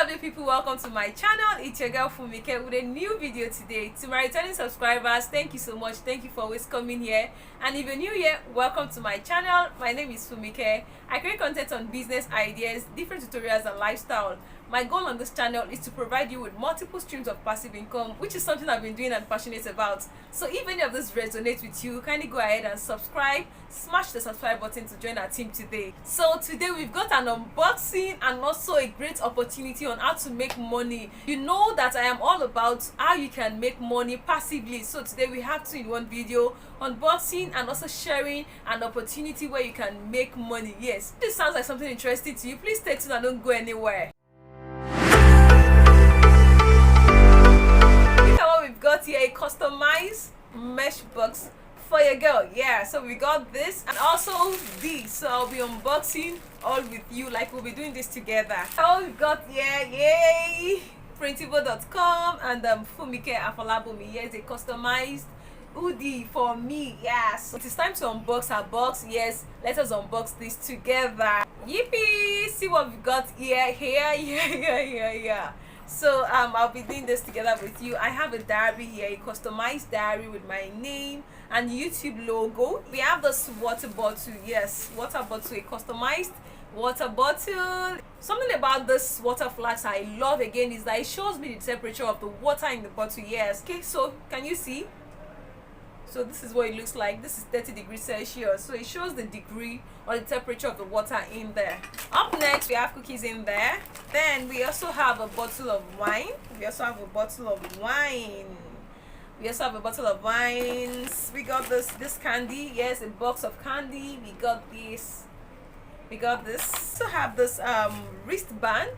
lovely people, welcome to my channel. It's your girl Fumike with a new video today. To my returning subscribers, thank you so much. Thank you for always coming here, and if you're new here, welcome to my channel. My name is Fumike. I create content on business ideas, different tutorials and lifestyle. My goal on this channel is to provide you with multiple streams of passive income, which is something I've been doing and passionate about. So if any of this resonates with you, kindly go ahead and subscribe. Smash the subscribe button to join our team today. So today we've got an unboxing and also a great opportunity on how to make money. You know that I am all about how you can make money passively. So today we have two in one video, unboxing and also sharing an opportunity where you can make money. Yes, this sounds like something interesting to you. Please stay tuned and don't go anywhere. We've got here a customized mesh box for your girl. Yeah, so we got this and also this, so I'll be unboxing all with you, like we'll be doing this together. Oh, we've got here, yay, Printivo.com and Fumike Afolabomi. Here's a customized hoodie for me. Yes, it is time to unbox our box. Yes, let us unbox this together. Yippee! See what we've got here. Yeah. So I'll be doing this together with you. I have a diary here, a customized diary with my name and YouTube logo. We have this water bottle. Yes, water bottle, a customized water bottle. Something about this water flask I love again is that it shows me the temperature of the water in the bottle. Yes, okay, so can you see? So this is what it looks like. This is 30 degrees Celsius. So it shows the degree or the temperature of the water in there. Up next, we have cookies in there. Then we also have a bottle of wine. We also have a bottle of wines. We got this candy. Yes, a box of candy. We got this. We also have this wristband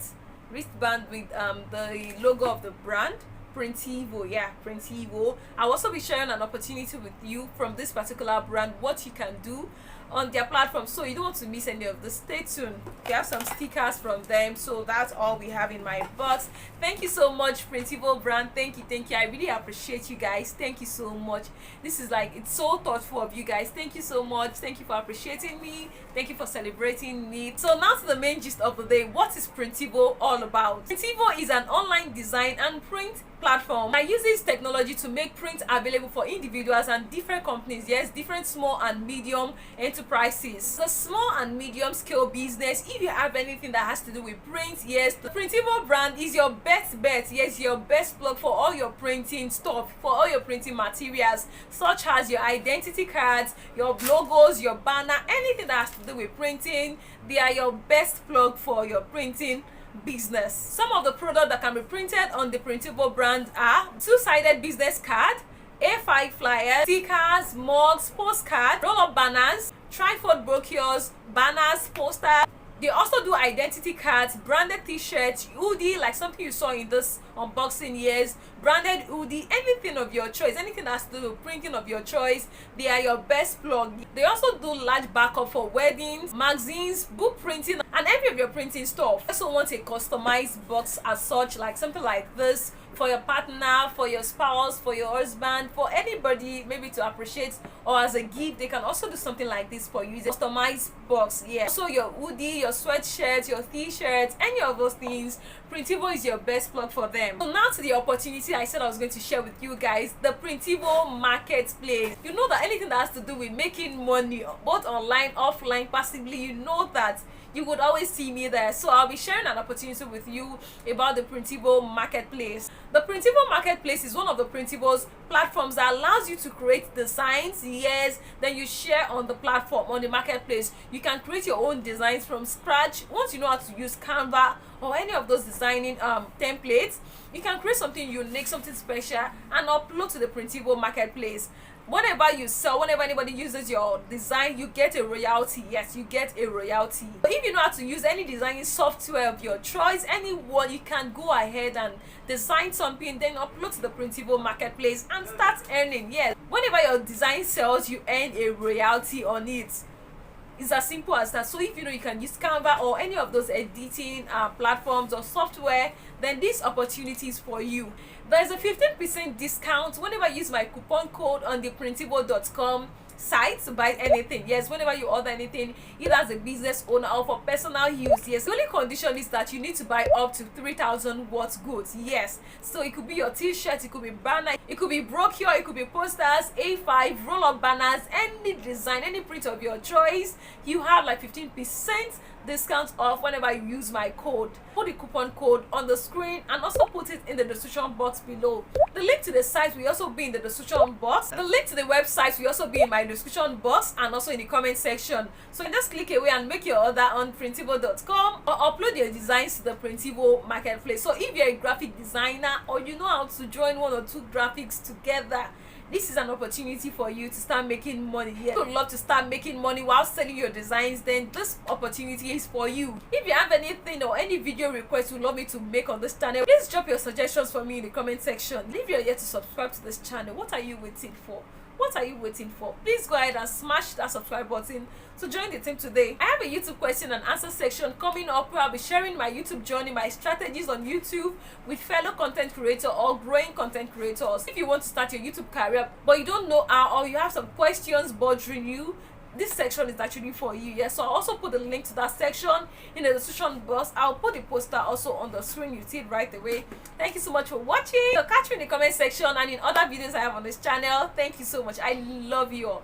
with the logo of the brand. Printivo. Yeah, Printivo. I'll also be sharing an opportunity with you from this particular brand, what you can do on their platform, so you don't want to miss any of this. Stay tuned. We have some stickers from them, so that's all we have in my box. Thank you so much, Printivo brand. Thank you. I really appreciate you guys. Thank you so much. This is like, it's so thoughtful of you guys. Thank you so much. Thank you for appreciating me. Thank you for celebrating me. So now to the main gist of the day. What is Printivo all about? Printivo is an online design and print platform that uses technology to make print available for individuals and different companies. Yes, different small and medium enterprises. The small and medium scale business, if you have anything that has to do with print, yes, the Printivo brand is your best bet. Yes, your best plug for all your printing stuff, for all your printing materials, such as your identity cards, your logos, your banner, anything that has to do with printing. They are your best plug for your printing business. Some of the products that can be printed on the Printivo brand are two-sided business card, A5 flyers, stickers, mugs, postcards, roll-up banners, trifold brochures, banners, posters. They also do identity cards, branded t-shirts, hoodie, like something you saw in this unboxing. Yes, branded hoodie, anything of your choice, anything that's to do with printing of your choice. They are your best plug. They also do large backup for weddings, magazines, book printing, and every of your printing stuff. I also want a customized box as such, like something like this for your partner, for your spouse, for your husband, for anybody, maybe to appreciate or as a gift. They can also do something like this for you. It's a customized box. Yeah, so your hoodie, your sweatshirt, your t-shirts, any of those things, Printivo is your best plug for them. So now to the opportunity I said I was going to share with you guys, the Printivo Marketplace. You know that anything that has to do with making money, both online, offline, passively, you know that you would always see me there. So I'll be sharing an opportunity with you about the Printivo Marketplace. The Printivo Marketplace is one of the Printivo's platforms that allows you to create designs. Yes, then you share on the platform, on the marketplace. You can create your own designs from scratch. Once you know how to use Canva or any of those designing templates, you can create something unique, something special, and upload to the Printivo Marketplace. Whenever you sell, whenever anybody uses your design, you get a royalty. Yes, you get a royalty. But if you know how to use any designing software of your choice, anyone, you can go ahead and design something, then upload to the Printivo Marketplace and start earning. Yes, whenever your design sells, you earn a royalty on it. It's as simple as that. So if you know you can use Canva or any of those editing platforms or software, then this opportunity is for you. There's a 15% discount whenever I use my coupon code on the Printivo.com site to buy anything. Yes, whenever you order anything, either as a business owner or for personal use, yes, the only condition is that you need to buy up to 3,000 worth goods. Yes, so it could be your t-shirt, it could be banner, it could be brochure, it could be posters, A5 roll-up banners, any design, any print of your choice. You have like 15% discount off whenever you use my code. Put the coupon code on the screen and also put it in the description box below. The link to the site will also be in the description box. The link to the website will also be in my description box and also in the comment section. So you can just click away and make your order on printivo.com or upload your designs to the Printivo Marketplace. So if you're a graphic designer or you know how to join 1 or 2 graphics together, this is an opportunity for you to start making money. If you would love to start making money while selling your designs, then this opportunity is for you. If you have anything or any video requests you would love me to make on this channel, please drop your suggestions for me in the comment section. Leave your ear to subscribe to this channel. What are you waiting for? What are you waiting for? Please go ahead and smash that subscribe button to join the team today. I have a YouTube question and answer section coming up where I'll be sharing my YouTube journey, my strategies on YouTube with fellow content creators or growing content creators. If you want to start your YouTube career but you don't know how, or you have some questions bothering you, this section is actually for you. Yes, so I'll also put the link to that section in the description box. I'll put the poster also on the screen. You see it right away. Thank you so much for watching. So catch me in the comment section and in other videos I have on this channel. Thank you so much. I love you all.